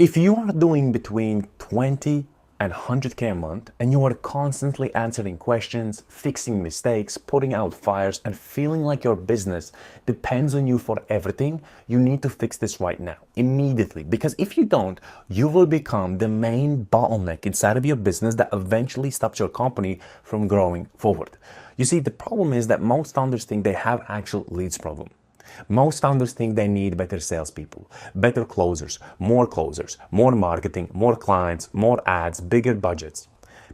If you are doing between 20 and 100K a month and you are constantly answering questions, fixing mistakes, putting out fires, and feeling like your business depends on you for everything, you need to fix this right now, immediately. Because if you don't, you will become the main bottleneck inside of your business that eventually stops your company from growing forward. You see, the problem is that most founders think they have actual leads problem. Most founders think they need better salespeople, better closers, more marketing, more clients, more ads, bigger budgets.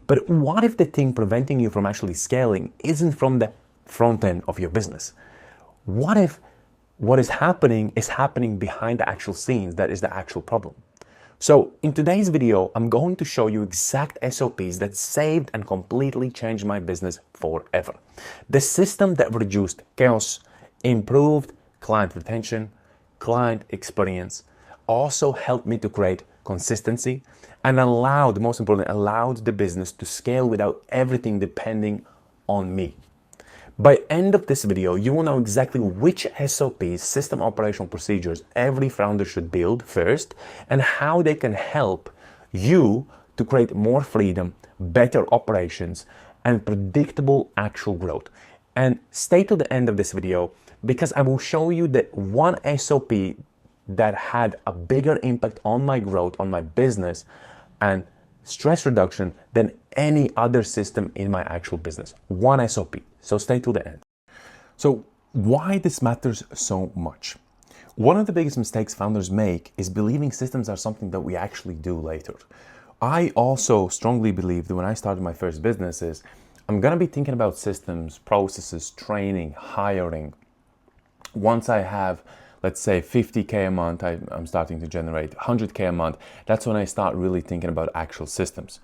But what if the thing preventing you from actually scaling isn't from the front end of your business? What if what is happening behind the actual scenes that is the actual problem? So in today's video, I'm going to show you exact SOPs that saved and completely changed my business forever. The system that reduced chaos, improved client retention, client experience, also helped me to create consistency and most importantly, allowed the business to scale without everything depending on me. By end of this video, you will know exactly which SOPs, system operational procedures, every founder should build first and how they can help you to create more freedom, better operations, and predictable actual growth. And stay to the end of this video because I will show you that one SOP that had a bigger impact on my growth, on my business, and stress reduction than any other system in my actual business. One SOP. So stay to the end. So why this matters so much? One of the biggest mistakes founders make is believing systems are something that we actually do later. I also strongly believe that when I started my first businesses, I'm gonna be thinking about systems, processes, training, hiring. Once I have, let's say 50K a month, I'm starting to generate 100K a month. That's when I start really thinking about actual systems.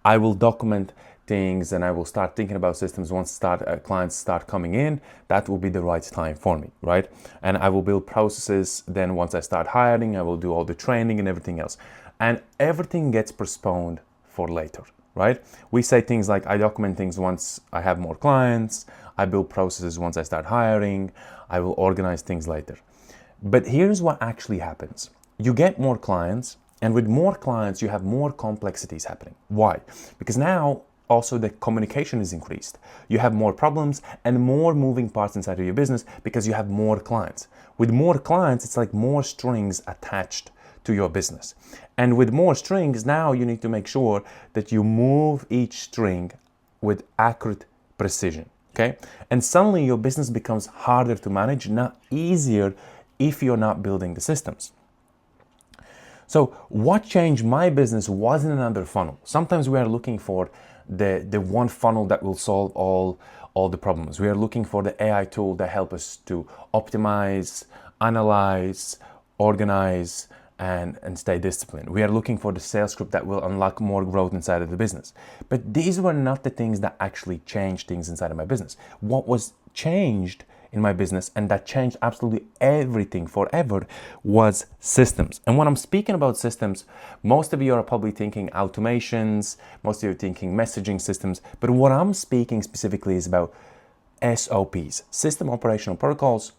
I will document things and I will start thinking about systems once clients start coming in. That will be the right time for me, right? And I will build processes. Then once I start hiring, I will do all the training and everything else. And everything gets postponed for later, right? We say things like, I document things once I have more clients. I build processes once I start hiring. I will organize things later. But here's what actually happens. You get more clients, and with more clients, you have more complexities happening. Why? Because now also the communication is increased. You have more problems and more moving parts inside of your business because you have more clients. With more clients, it's like more strings attached to your business. And with more strings, now you need to make sure that you move each string with accurate precision. Okay? And suddenly your business becomes harder to manage, not easier if you're not building the systems. So what changed my business wasn't another funnel. Sometimes we are looking for the one funnel that will solve all the problems. We are looking for the AI tool that helps us to optimize, analyze, organize, and stay disciplined. We are looking for the sales script that will unlock more growth inside of the business. But these were not the things that actually changed things inside of my business. What was changed in my business, and that changed absolutely everything forever, was systems. And when I'm speaking about systems, most of you are probably thinking automations, most of you are thinking messaging systems, but what I'm speaking specifically is about SOPs, system operational protocols,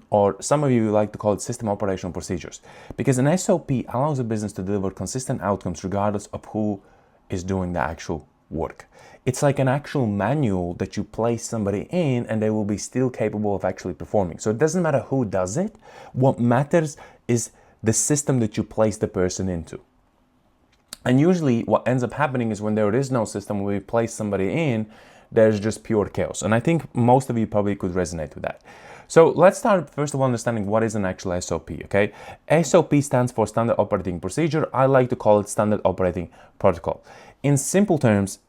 or some of you like to call it system operational procedures. Because an SOP allows a business to deliver consistent outcomes regardless of who is doing the actual work. It's like an actual manual that you place somebody in and they will be still capable of actually performing. So it doesn't matter who does it. What matters is the system that you place the person into. And usually what ends up happening is when there is no system, when we place somebody in, there's just pure chaos. And I think most of you probably could resonate with that. So let's start first of all understanding what is an actual SOP, okay? SOP stands for Standard Operating Procedure. I like to call it Standard Operating Protocol. In simple terms,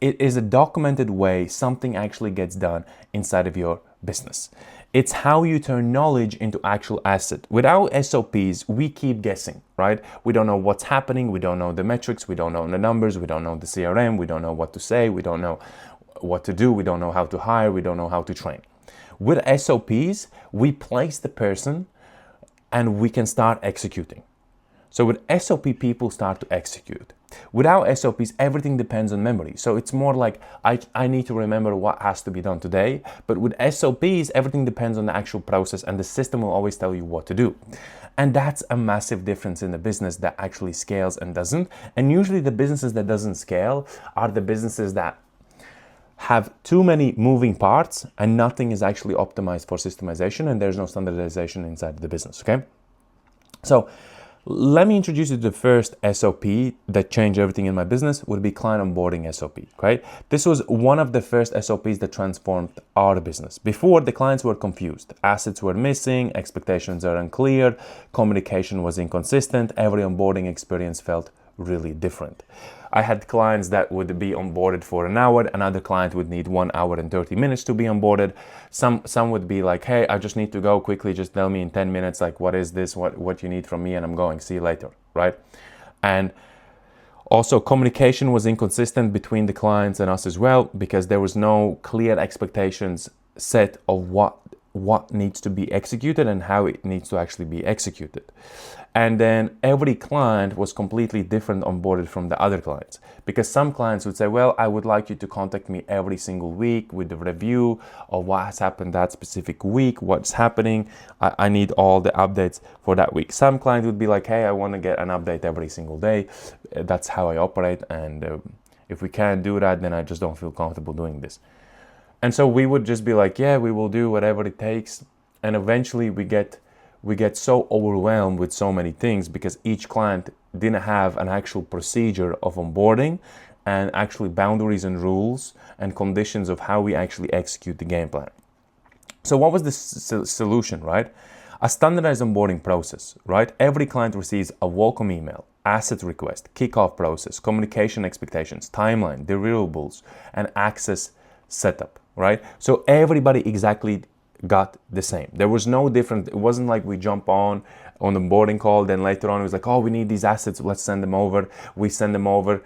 it is a documented way something actually gets done inside of your business. It's how you turn knowledge into actual asset. Without SOPs, we keep guessing, right? We don't know what's happening. We don't know the metrics. We don't know the numbers. We don't know the CRM. We don't know what to say. We don't know what to do. We don't know how to hire. We don't know how to train. With SOPs, we place the person and we can start executing. So with SOP, people start to execute. Without SOPs, everything depends on memory. So it's more like I need to remember what has to be done today. But with SOPs, everything depends on the actual process, and the system will always tell you what to do. And that's a massive difference in the business that actually scales and doesn't. And usually the businesses that doesn't scale are the businesses that have too many moving parts and nothing is actually optimized for systemization, and there's no standardization inside the business, okay? So let me introduce you to the first SOP that changed everything in my business, would be client onboarding SOP, right? This was one of the first SOPs that transformed our business. Before, the clients were confused. Assets were missing, expectations are unclear, communication was inconsistent, every onboarding experience felt really different. I had clients that would be onboarded for an hour, another client would need 1 hour and 30 minutes to be onboarded. Some would be like, hey, I just need to go quickly, just tell me in 10 minutes, like, what is this, what you need from me, and I'm going, see you later, right? And also communication was inconsistent between the clients and us as well, because there was no clear expectations set of what needs to be executed and how it needs to actually be executed. And then every client was completely different onboarded from the other clients, because some clients would say, well, I would like you to contact me every single week with the review of what has happened that specific week, what's happening. I need all the updates for that week. Some client would be like, hey, I want to get an update every single day. That's how I operate. And if we can't do that, then I just don't feel comfortable doing this. And so we would just be like, yeah, we will do whatever it takes. And eventually we get so overwhelmed with so many things because each client didn't have an actual procedure of onboarding and actually boundaries and rules and conditions of how we actually execute the game plan. So what was the solution, right? A standardized onboarding process, right? Every client receives a welcome email, asset request, kickoff process, communication expectations, timeline, deliverables, and access setup, right? So everybody exactly got the same. There was no different. It wasn't like we jump on the onboarding call, then later on it was like, oh, we need these assets, let's send them over. We send them over,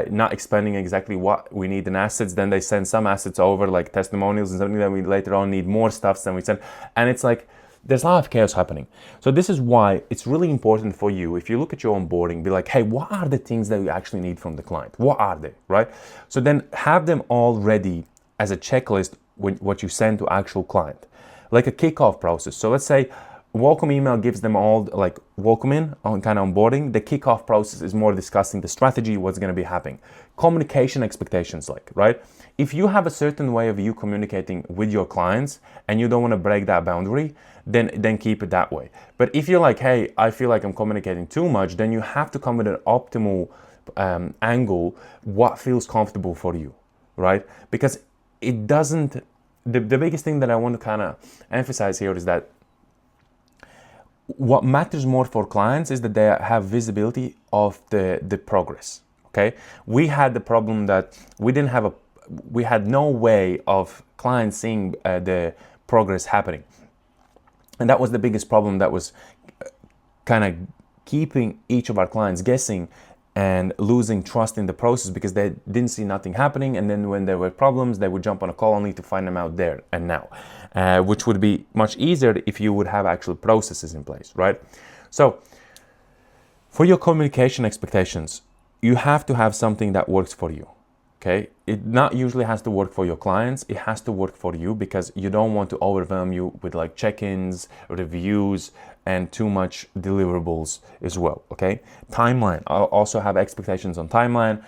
not explaining exactly what we need in assets. Then they send some assets over, like testimonials and something that we later on need more stuff than we send. And it's like, there's a lot of chaos happening. So this is why it's really important for you, if you look at your onboarding, be like, hey, what are the things that you actually need from the client? What are they, right? So then have them all ready as a checklist with what you send to actual client, like a kickoff process. So let's say welcome email gives them all like welcome in on kind of onboarding. The kickoff process is more discussing the strategy, what's going to be happening. Communication expectations, like, right? If you have a certain way of you communicating with your clients and you don't want to break that boundary, then keep it that way. But if you're like, hey, I feel like I'm communicating too much, then you have to come with an optimal angle, what feels comfortable for you, right? Because it doesn't, the biggest thing that I want to kind of emphasize here is that what matters more for clients is that they have visibility of the progress, okay? We had the problem that we had no way of clients seeing the progress happening. And that was the biggest problem that was kind of keeping each of our clients guessing and losing trust in the process because they didn't see nothing happening. And then when there were problems, they would jump on a call only to find them out there and now, which would be much easier if you would have actual processes in place, right? So for your communication expectations, you have to have something that works for you, okay? It not usually has to work for your clients. It has to work for you because you don't want to overwhelm you with like check-ins, reviews, and too much deliverables as well, okay? Timeline. I'll also have expectations on timeline.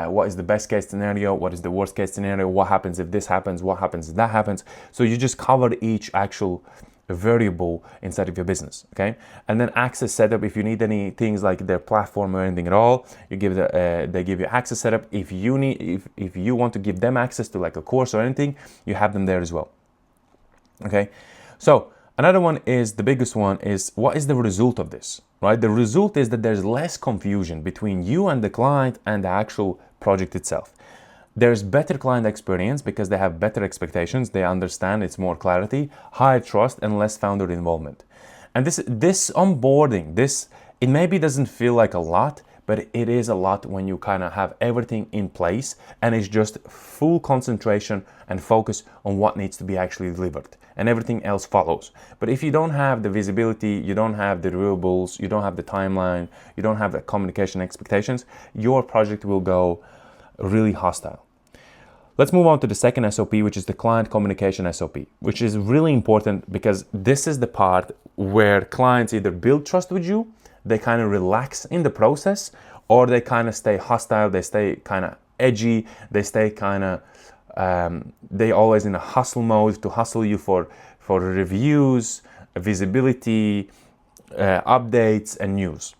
What is the best case scenario? What is the worst case scenario? What happens if this happens? What happens if that happens? So you just cover each actual variable inside of your business, okay? And then access setup. If you need any things like their platform or anything at all, you give they give you access setup. If you need, if you want to give them access to like a course or anything, you have them there as well, okay? So another one is, the biggest one is, what is the result of this, right? The result is that there's less confusion between you and the client and the actual project itself. There's better client experience because they have better expectations, they understand, it's more clarity, higher trust, and less founder involvement. And this onboarding, it maybe doesn't feel like a lot, but it is a lot when you kind of have everything in place and it's just full concentration and focus on what needs to be actually delivered, and everything else follows. But if you don't have the visibility, you don't have the deliverables, you don't have the timeline, you don't have the communication expectations, your project will go really hostile. Let's move on to the second SOP, which is the client communication SOP, which is really important because this is the part where clients either build trust with you, they kind of relax in the process, or they kind of stay hostile, they stay kind of edgy, they stay kind of, they always in a hustle mode to hustle you for reviews, visibility, updates, and news.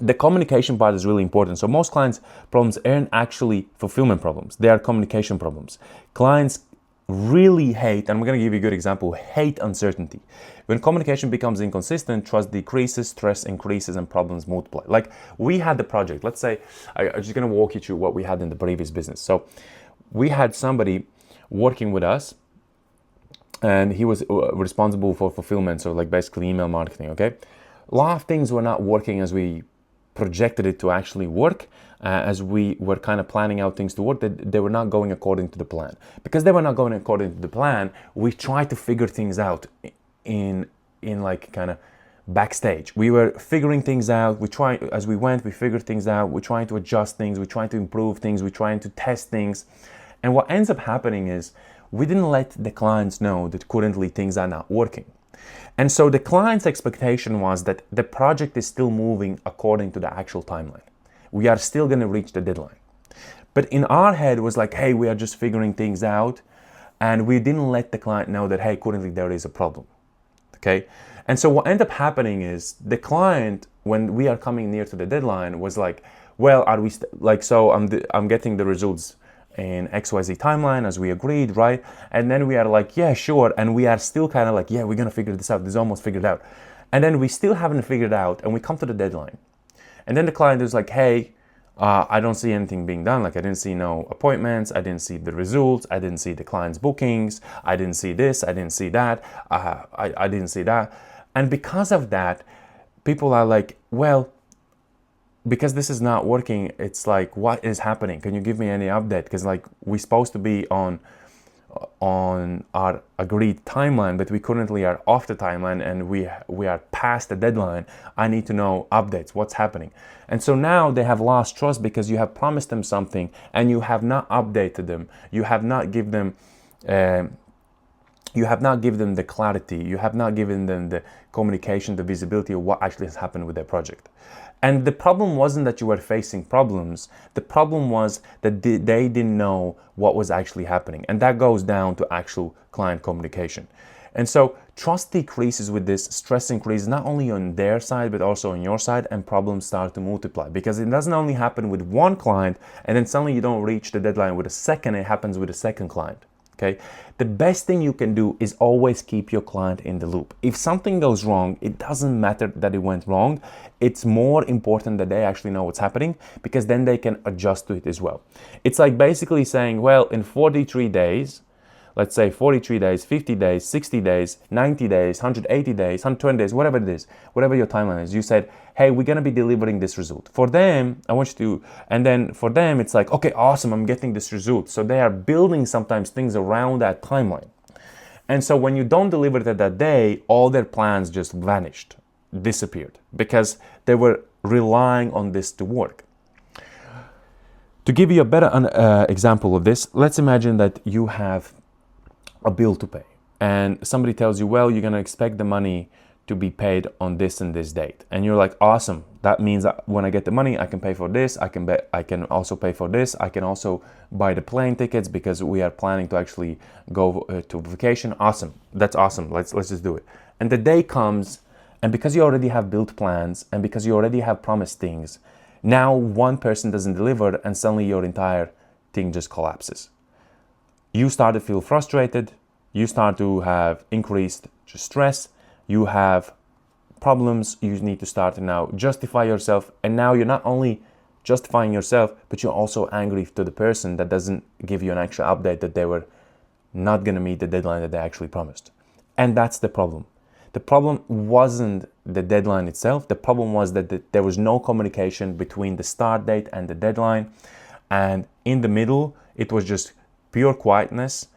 The communication part is really important. So most clients' problems aren't actually fulfillment problems. They are communication problems. Clients really hate, and I'm going to give you a good example, hate uncertainty. When communication becomes inconsistent, trust decreases, stress increases, and problems multiply. Like we had the project. Let's say, I'm just going to walk you through what we had in the previous business. So we had somebody working with us, and he was responsible for fulfillment. So like basically email marketing, okay? A lot of things were not working as we projected it to actually work, as we were kind of planning out things to work, that they were not going according to the plan. Because they were not going according to the plan, we tried to figure things out in like kind of backstage. We were figuring things out. As we went, we figured things out. We're trying to adjust things. We're trying to improve things. We're trying to test things. And what ends up happening is we didn't let the clients know that currently things are not working. And so the client's expectation was that the project is still moving according to the actual timeline. We are still going to reach the deadline. But in our head it was like, hey, we are just figuring things out. And we didn't let the client know that, hey, currently there is a problem. Okay? And so what ended up happening is the client, when we are coming near to the deadline, was like, well, are we so I'm getting the results in XYZ timeline as we agreed, right? And then we are like, yeah, sure. And we are still kind of like, yeah, we're going to figure this out. This is almost figured out. And then we still haven't figured out, and we come to the deadline. And then the client is like, hey, I don't see anything being done. Like I didn't see no appointments. I didn't see the results. I didn't see the client's bookings. I didn't see this. I didn't see that. I didn't see that. And because of that, people are like, well, because this is not working, it's like, what is happening? Can you give me any update? Because like we're supposed to be on our agreed timeline, but we currently are off the timeline and we are past the deadline. I need to know updates, what's happening. And so now they have lost trust because you have promised them something and you have not updated them. You have not given them the clarity. You have not given them the communication, the visibility of what actually has happened with their project. And the problem wasn't that you were facing problems. The problem was that they didn't know what was actually happening. And that goes down to actual client communication. And so trust decreases with this, stress increases not only on their side, but also on your side, and problems start to multiply. Because it doesn't only happen with one client, and then suddenly you don't reach the deadline with a second, it happens with a second client. Okay, the best thing you can do is always keep your client in the loop. If something goes wrong, it doesn't matter that it went wrong. It's more important that they actually know what's happening, because then they can adjust to it as well. It's like basically saying, well, in 43 days, let's say 43 days, 50 days, 60 days, 90 days, 180 days, 120 days, whatever it is, whatever your timeline is, you said, hey, we're going to be delivering this result. For them, I want you to, and then for them, it's like, okay, awesome, I'm getting this result. So they are building sometimes things around that timeline. And so when you don't deliver it that day, all their plans just vanished, disappeared, because they were relying on this to work. To give you a better example of this, let's imagine that you have a bill to pay and somebody tells you, well, you're going to expect the money to be paid on this and this date, and you're like, awesome, that means that when I get the money I can pay for this, I can also pay for this, I can also buy the plane tickets because we are planning to actually go to vacation. Awesome, that's awesome, let's just do it. And the day comes, and because you already have built plans and because you already have promised things, now one person doesn't deliver and suddenly your entire thing just collapses. You start to feel frustrated, you start to have increased stress, you have problems, you need to start to now justify yourself, and now you're not only justifying yourself, but you're also angry to the person that doesn't give you an actual update that they were not going to meet the deadline that they actually promised. And that's the problem. The problem wasn't the deadline itself. The problem was that there was no communication between the start date and the deadline. And in the middle, it was just pure quietness.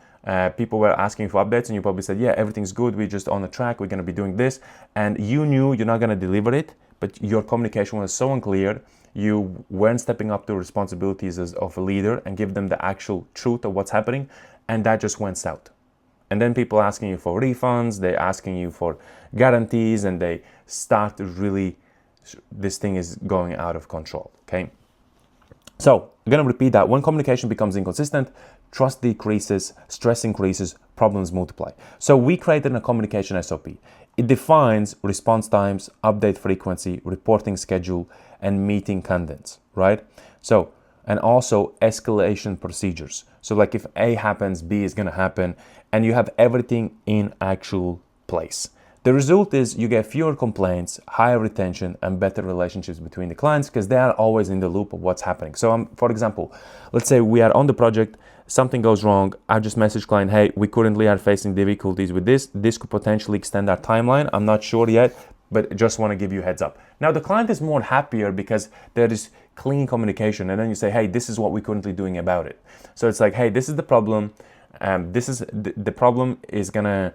People were asking for updates and you probably said, yeah, everything's good. We're just on the track. We're going to be doing this. And you knew you're not going to deliver it, but your communication was so unclear. You weren't stepping up to responsibilities of a leader and give them the actual truth of what's happening. And that just went south. And then people asking you for refunds, they're asking you for guarantees, and they start to really, this thing is going out of control, okay? So I'm gonna repeat that. When communication becomes inconsistent, trust decreases, stress increases, problems multiply. So we created a communication SOP. It defines response times, update frequency, reporting schedule, and meeting cadence, right? So, and also escalation procedures. So like if A happens, B is gonna happen, and you have everything in actual place. The result is you get fewer complaints, higher retention, and better relationships between the clients because they are always in the loop of what's happening. So for example, let's say we are on the project, something goes wrong. I just message client, hey, we currently are facing difficulties with this. This could potentially extend our timeline. I'm not sure yet, but just want to give you a heads up. Now the client is more happier because there is clean communication. And then you say, hey, this is what we're currently doing about it. So it's like, hey, this is the problem. This is the problem is gonna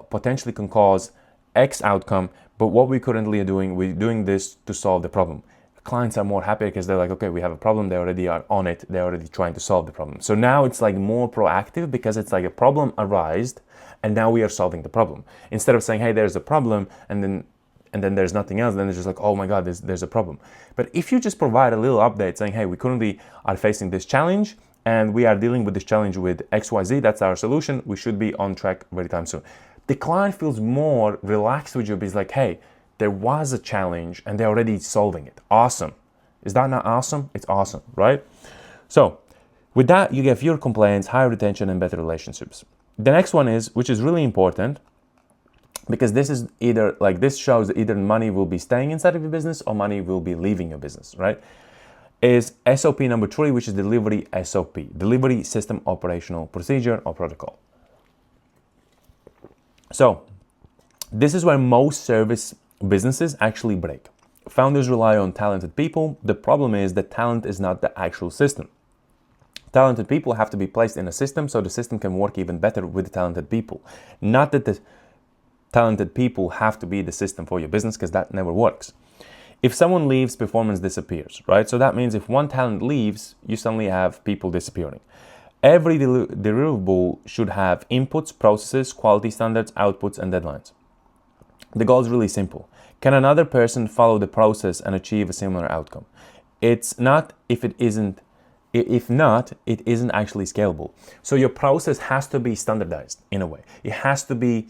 potentially can cause X outcome, but what we currently are doing, we're doing this to solve the problem. Clients are more happy because they're like, okay, we have a problem. They already are on it. They're already trying to solve the problem. So now it's like more proactive because it's like a problem arised, and now we are solving the problem instead of saying, hey, there's a problem, and then there's nothing else. Then it's just like, oh my God, there's a problem. But if you just provide a little update saying, hey, we currently are facing this challenge, and we are dealing with this challenge with XYZ, that's our solution. We should be on track very time soon. The client feels more relaxed with you because like, hey, there was a challenge and they're already solving it. Awesome. Is that not awesome? It's awesome, right? So with that, you get fewer complaints, higher retention, and better relationships. The next one is, which is really important, because this is either like, this shows that either money will be staying inside of your business or money will be leaving your business, right? Is SOP number 3, which is delivery SOP, delivery system operational procedure or protocol. So this is where most service businesses actually break. Founders rely on talented people. The problem is that talent is not the actual system. Talented people have to be placed in a system so the system can work even better with the talented people. Not that the talented people have to be the system for your business, because that never works. If someone leaves, performance disappears, right? So that means if one talent leaves, you suddenly have people disappearing. Every deliverable should have inputs, processes, quality standards, outputs, and deadlines. The goal is really simple. Can another person follow the process and achieve a similar outcome? It's not if not, it isn't actually scalable. So your process has to be standardized in a way. It has to be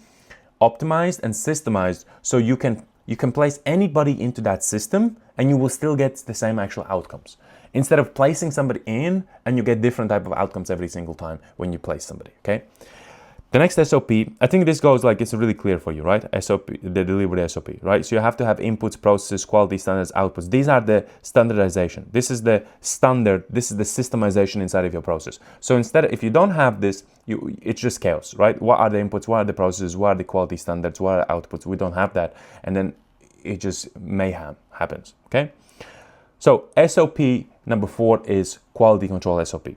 optimized and systemized so you can place anybody into that system and you will still get the same actual outcomes. Instead of placing somebody in and you get different type of outcomes every single time when you place somebody, okay? The next SOP, I think this goes like, it's really clear for you, right? SOP, the delivery SOP, right? So you have to have inputs, processes, quality standards, outputs. These are the standardization. This is the standard, this is the systemization inside of your process. So instead, if you don't have this, it's just chaos, right? What are the inputs? What are the processes? What are the quality standards? What are the outputs? We don't have that. And then it just mayhem happens, okay? So SOP number 4 is quality control SOP.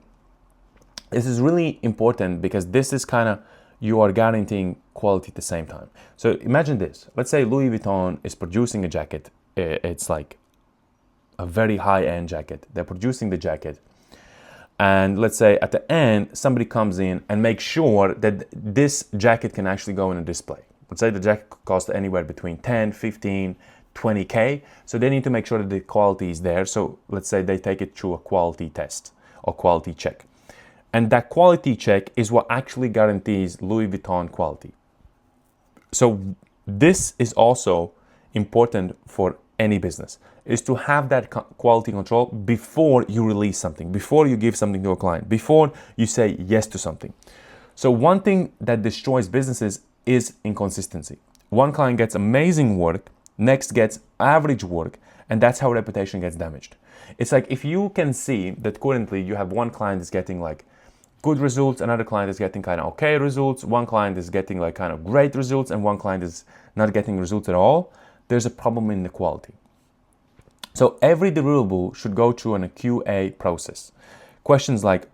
This is really important because this is kind of, you are guaranteeing quality at the same time. So imagine this. Let's say Louis Vuitton is producing a jacket. It's like a very high-end jacket. They're producing the jacket. And let's say at the end, somebody comes in and makes sure that this jacket can actually go in a display. Let's say the jacket costs anywhere between 10, 15, 20K. So they need to make sure that the quality is there. So let's say they take it through a quality test or quality check. And that quality check is what actually guarantees Louis Vuitton quality. So this is also important for any business, is to have that quality control before you release something, before you give something to a client, before you say yes to something. So one thing that destroys businesses is inconsistency. One client gets amazing work, next gets average work, and that's how reputation gets damaged. It's like if you can see that currently you have one client is getting like good results, another client is getting kind of okay results, one client is getting like kind of great results, and one client is not getting results at all, there's a problem in the quality. So every deliverable should go through a QA process. Questions like,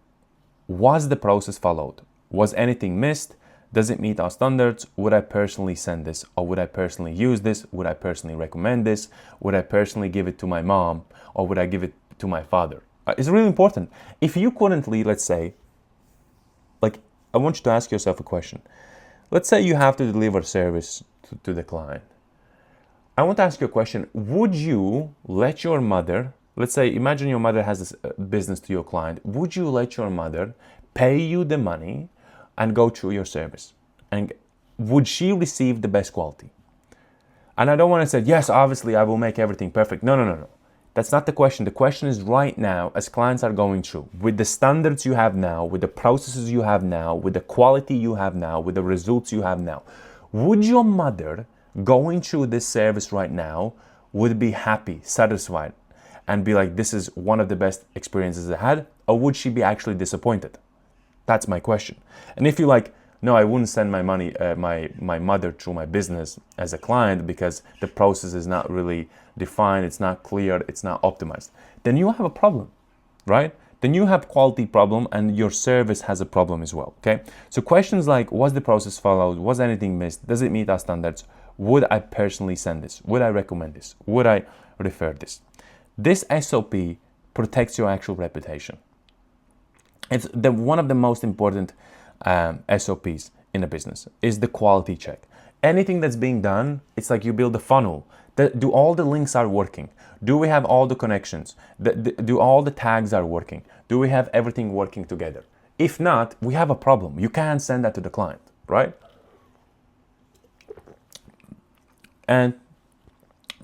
was the process followed? Was anything missed? Does it meet our standards? Would I personally send this? Or would I personally use this? Would I personally recommend this? Would I personally give it to my mom? Or would I give it to my father? It's really important. If you currently, let's say, like, I want you to ask yourself a question. Let's say you have to deliver service to the client. I want to ask you a question. Would you let your mother, let's say, imagine your mother has this business to your client. Would you let your mother pay you the money and go through your service? And would she receive the best quality? And I don't want to say, yes, obviously I will make everything perfect. No. That's not the question. The question is right now, as clients are going through, with the standards you have now, with the processes you have now, with the quality you have now, with the results you have now, would your mother going through this service right now would be happy, satisfied, and be like, this is one of the best experiences I had? Or would she be actually disappointed? That's my question. And if you're like, no, I wouldn't send my money, my mother through my business as a client because the process is not really defined, it's not clear, it's not optimized, then you have a problem, right? Then you have quality problem and your service has a problem as well, okay? So questions like, was the process followed? Was anything missed? Does it meet our standards? Would I personally send this? Would I recommend this? Would I refer this? This SOP protects your actual reputation. It's one of the most important SOPs in a business is the quality check. Anything that's being done, it's like you build a funnel. Do all the links are working? Do we have all the connections? Do all the tags are working? Do we have everything working together? If not, we have a problem. You can't send that to the client, right? And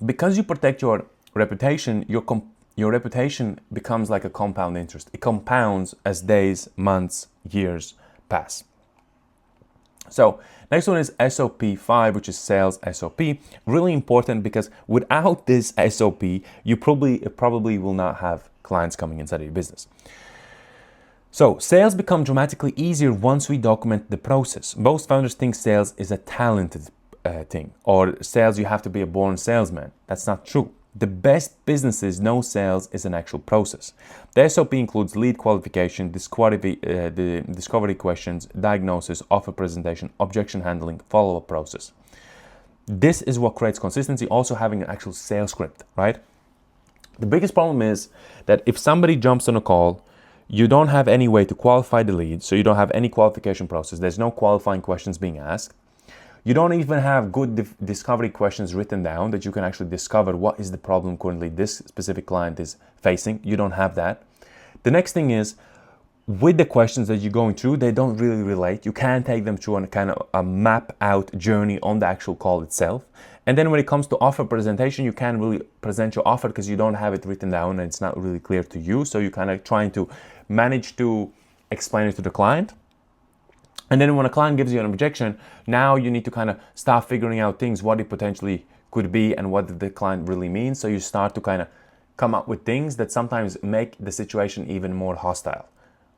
because you protect your reputation, your reputation becomes like a compound interest. It compounds as days, months, years pass. So next one is SOP 5, which is sales SOP. Really important because without this SOP, you probably will not have clients coming inside of your business. So sales become dramatically easier once we document the process. Most founders think sales is a talented thing, or sales, you have to be a born salesman. That's not true. The best businesses know sales is an actual process. The SOP includes lead qualification, the discovery questions, diagnosis, offer presentation, objection handling, follow-up process. This is what creates consistency, also having an actual sales script, right? The biggest problem is that if somebody jumps on a call, you don't have any way to qualify the lead, so you don't have any qualification process. There's no qualifying questions being asked. You don't even have good discovery questions written down that you can actually discover what is the problem currently this specific client is facing. You don't have that. The next thing is, with the questions that you're going through, they don't really relate. You can't take them through a kind of a map out journey on the actual call itself. And then when it comes to offer presentation, you can't really present your offer because you don't have it written down and it's not really clear to you. So you're kind of trying to manage to explain it to the client. And then when a client gives you an objection, now you need to kind of start figuring out things, what it potentially could be and what the client really means. So you start to kind of come up with things that sometimes make the situation even more hostile,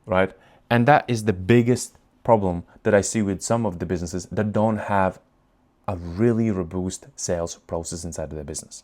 right? And that is the biggest problem that I see with some of the businesses that don't have a really robust sales process inside of their business.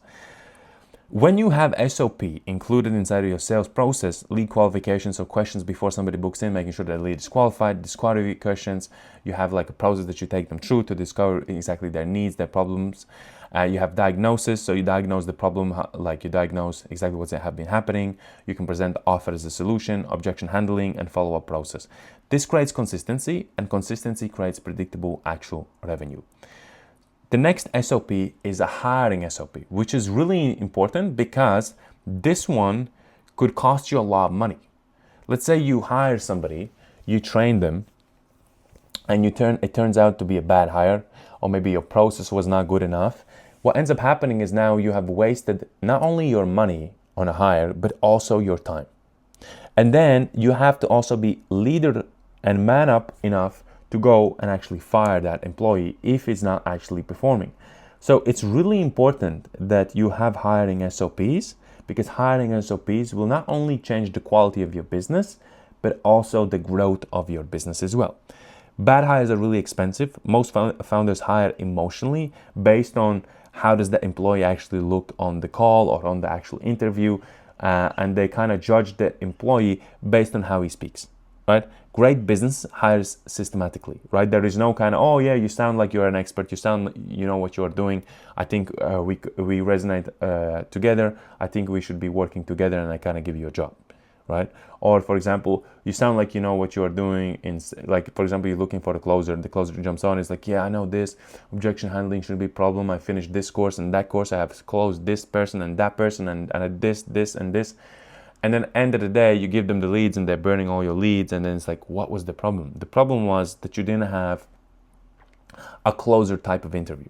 When you have SOP included inside of your sales process, lead qualifications, so questions before somebody books in, making sure that the lead is qualified, discovery questions, you have like a process that you take them through to discover exactly their needs, their problems. You have diagnosis, so you diagnose the problem, like you diagnose exactly what's have been happening. You can present the offer as a solution, objection handling, and follow-up process. This creates consistency, and consistency creates predictable actual revenue. The next SOP is a hiring SOP, which is really important because this one could cost you a lot of money. Let's say you hire somebody, you train them, and it turns out to be a bad hire, or maybe your process was not good enough. What ends up happening is now you have wasted not only your money on a hire, but also your time. And then you have to also be leader and man up enough to go and actually fire that employee if it's not actually performing. So it's really important that you have hiring SOPs, because hiring SOPs will not only change the quality of your business, but also the growth of your business as well. Bad hires are really expensive. Most founders hire emotionally based on how does the employee actually look on the call or on the actual interview, and they kind of judge the employee based on how he speaks, right? Great business hires systematically, right? There is no kind of, oh yeah, you sound like you're an expert, you sound, you know what you're doing. I think we resonate together. I think we should be working together, and I kind of give you a job, right? Or for example, you sound like you know what you're doing. In like, for example, you're looking for a closer, and the closer jumps on. It's like, yeah, I know this objection handling shouldn't be a problem. I finished this course and that course. I have closed this person and that person, and this and this. And then end of the day, you give them the leads and they're burning all your leads. And then it's like, what was the problem? The problem was that you didn't have a closer type of interview.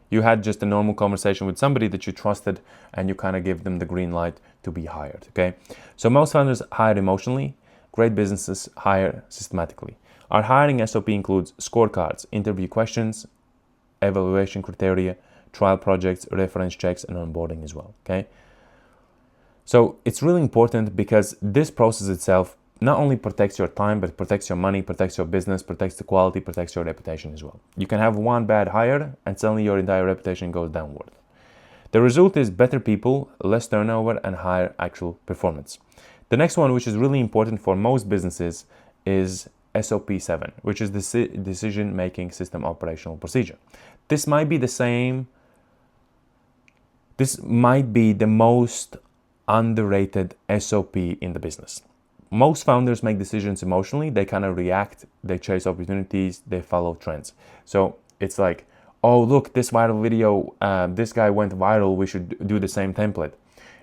You had just a normal conversation with somebody that you trusted, and you kind of give them the green light to be hired, okay? So most founders hire emotionally. Great businesses hire systematically. Our hiring SOP includes scorecards, interview questions, evaluation criteria, trial projects, reference checks, and onboarding as well, okay? So it's really important because this process itself not only protects your time, but protects your money, protects your business, protects the quality, protects your reputation as well. You can have one bad hire and suddenly your entire reputation goes downward. The result is better people, less turnover, and higher actual performance. The next one, which is really important for most businesses, is SOP 7, which is the decision-making system operational procedure. This might be the most underrated SOP in the business. Most founders make decisions emotionally. They kind of react, they chase opportunities, they follow trends. So it's like, oh, look, this viral video, this guy went viral, we should do the same template.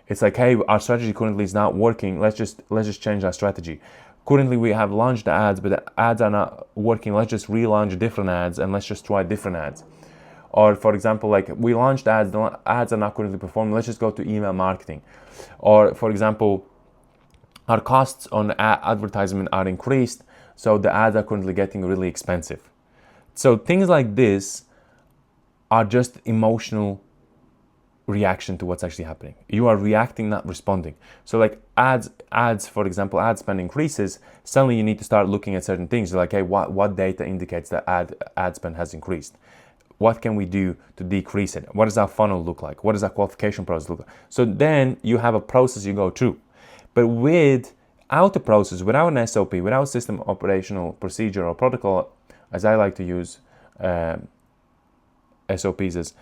It's like, hey, our strategy currently is not working, let's just change our strategy. Currently we have launched the ads, but the ads are not working, let's just relaunch different ads and let's just try different ads. Or for example, like, we launched ads, the ads are not currently performing, let's just go to email marketing. Or for example, our costs on advertisement are increased, so the ads are currently getting really expensive. So things like this are just emotional reaction to what's actually happening. You are reacting, not responding. So like ads, for example, ad spend increases, suddenly you need to start looking at certain things. Like, hey, what data indicates that ad spend has increased? What can we do to decrease it? What does our funnel look like? What does our qualification process look like? So then you have a process you go through. But without a process, without an SOP, without system operational procedure or protocol, as I like to use SOPs, is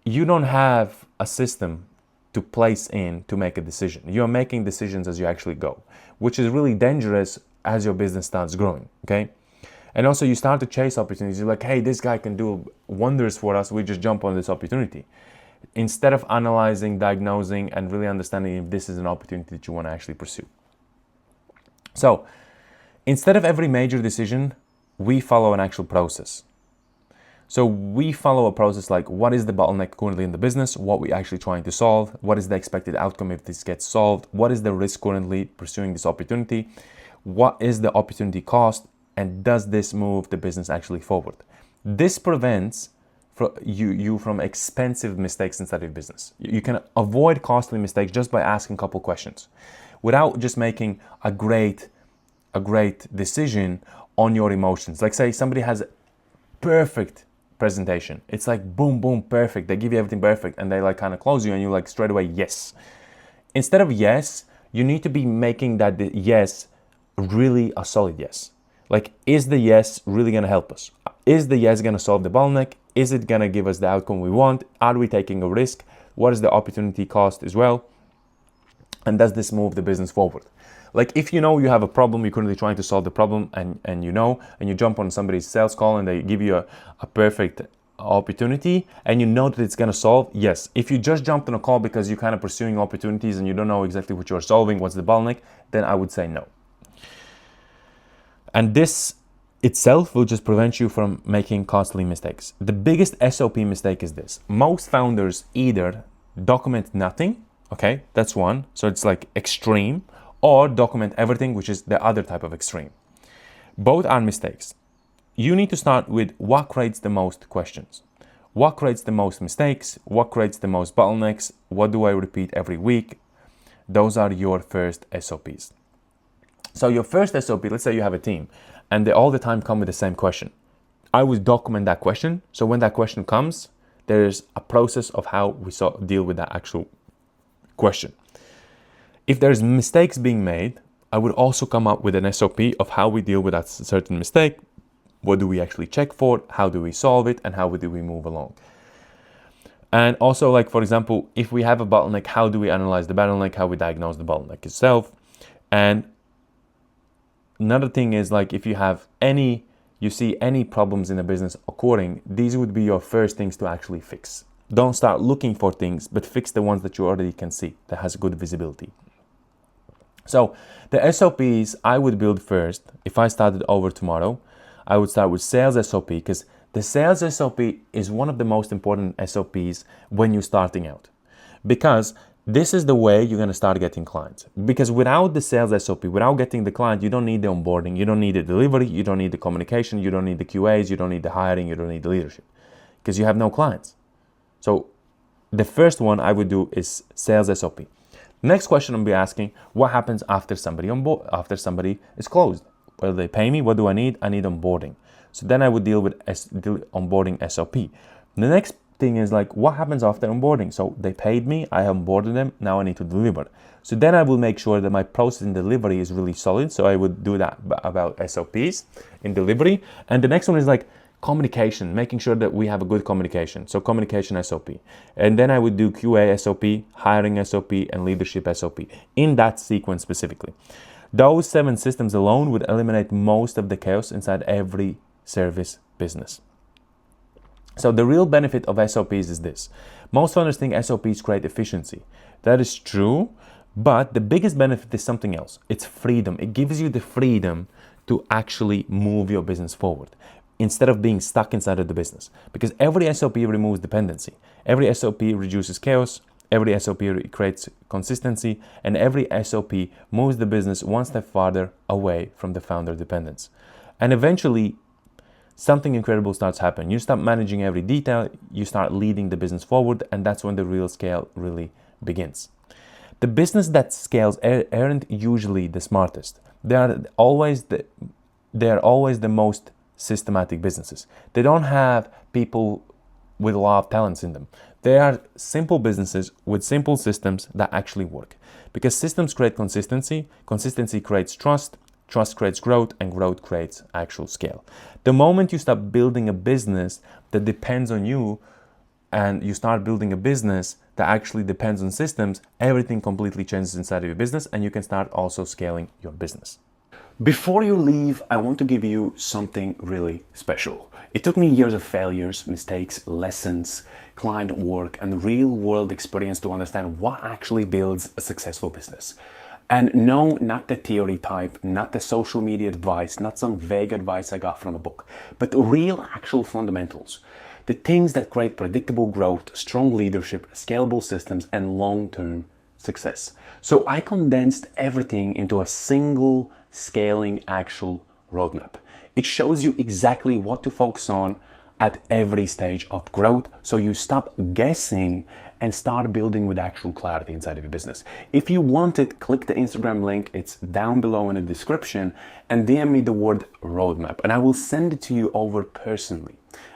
you don't have a system to place in to make a decision. You're making decisions as you actually go, which is really dangerous as your business starts growing, okay? And also you start to chase opportunities. You're like, hey, this guy can do wonders for us. We just jump on this opportunity. Instead of analyzing, diagnosing, and really understanding if this is an opportunity that you want to actually pursue. So instead of every major decision, we follow an actual process. So we follow a process like, what is the bottleneck currently in the business? What we're actually trying to solve? What is the expected outcome if this gets solved? What is the risk currently pursuing this opportunity? What is the opportunity cost? And does this move the business actually forward? This prevents you from expensive mistakes inside of business. You can avoid costly mistakes just by asking a couple questions, without just making a great decision on your emotions. Like, say somebody has a perfect presentation. It's like boom, boom, perfect. They give you everything perfect, and they like kind of close you, and you like straight away yes. Instead of yes, you need to be making that yes really a solid yes. Like, is the yes really going to help us? Is the yes going to solve the bottleneck? Is it going to give us the outcome we want? Are we taking a risk? What is the opportunity cost as well? And does this move the business forward? Like, if you know you have a problem, you're currently trying to solve the problem, and you jump on somebody's sales call and they give you a perfect opportunity and you know that it's going to solve, yes. If you just jumped on a call because you're kind of pursuing opportunities and you don't know exactly what you're solving, what's the bottleneck, then I would say no. And this itself will just prevent you from making costly mistakes. The biggest SOP mistake is this. Most founders either document nothing, okay, that's one, so it's like extreme, or document everything, which is the other type of extreme. Both are mistakes. You need to start with what creates the most questions. What creates the most mistakes? What creates the most bottlenecks? What do I repeat every week? Those are your first SOPs. So your first SOP, let's say you have a team and they all the time come with the same question. I would document that question. So when that question comes, there's a process of how we deal with that actual question. If there's mistakes being made, I would also come up with an SOP of how we deal with that certain mistake. What do we actually check for? How do we solve it? And how do we move along? And also, like, for example, if we have a bottleneck, how do we analyze the bottleneck? How we diagnose the bottleneck itself? And another thing is, like, if you see any problems in the business occurring, these would be your first things to actually fix. Don't start looking for things, but fix the ones that you already can see that has good visibility. So the SOPs I would build first, if I started over tomorrow, I would start with sales SOP, because the sales SOP is one of the most important SOPs when you're starting out, because this is the way you're going to start getting clients. Because without the sales SOP, without getting the client, you don't need the onboarding, you don't need the delivery, you don't need the communication, you don't need the QAs, you don't need the hiring, you don't need the leadership, because you have no clients. So the first one I would do is sales SOP. Next question I'll be asking, what happens after somebody is closed? Well, they pay me, what do I need? I need onboarding. So then I would deal with onboarding SOP. The next thing is, like, what happens after onboarding? So they paid me, I onboarded them, now I need to deliver. So then I will make sure that my process in delivery is really solid. So I would do that about SOPs in delivery. And the next one is, like, communication, making sure that we have a good communication. So communication SOP. And then I would do QA SOP, hiring SOP, and leadership SOP in that sequence specifically. Those 7 systems alone would eliminate most of the chaos inside every service business. So the real benefit of SOPs is this. Most founders think SOPs create efficiency. That is true, but the biggest benefit is something else. It's freedom. It gives you the freedom to actually move your business forward instead of being stuck inside of the business. Because every SOP removes dependency. Every SOP reduces chaos. Every SOP creates consistency. And every SOP moves the business one step farther away from the founder dependence. And eventually, something incredible starts happening. You start managing every detail, you start leading the business forward, and that's when the real scale really begins. The business that scales aren't usually the smartest. They are always the most systematic businesses. They don't have people with a lot of talents in them. They are simple businesses with simple systems that actually work. Because systems create consistency, consistency creates trust, trust creates growth, and growth creates actual scale. The moment you start building a business that depends on you, and you start building a business that actually depends on systems, everything completely changes inside of your business, and you can start also scaling your business. Before you leave, I want to give you something really special. It took me years of failures, mistakes, lessons, client work, and real-world experience to understand what actually builds a successful business. And no, not the theory type, not the social media advice, not some vague advice I got from a book, but real actual fundamentals. The things that create predictable growth, strong leadership, scalable systems, and long-term success. So I condensed everything into a single scaling actual roadmap. It shows you exactly what to focus on at every stage of growth, so you stop guessing and start building with actual clarity inside of your business. If you want it, click the Instagram link, it's down below in the description, and DM me the word roadmap, and I will send it to you over personally.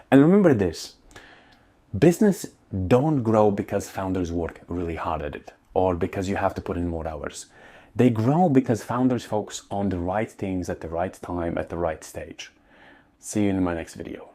And remember this, business don't grow because founders work really hard at it, or because you have to put in more hours. They grow because founders focus on the right things at the right time, at the right stage. See you in my next video.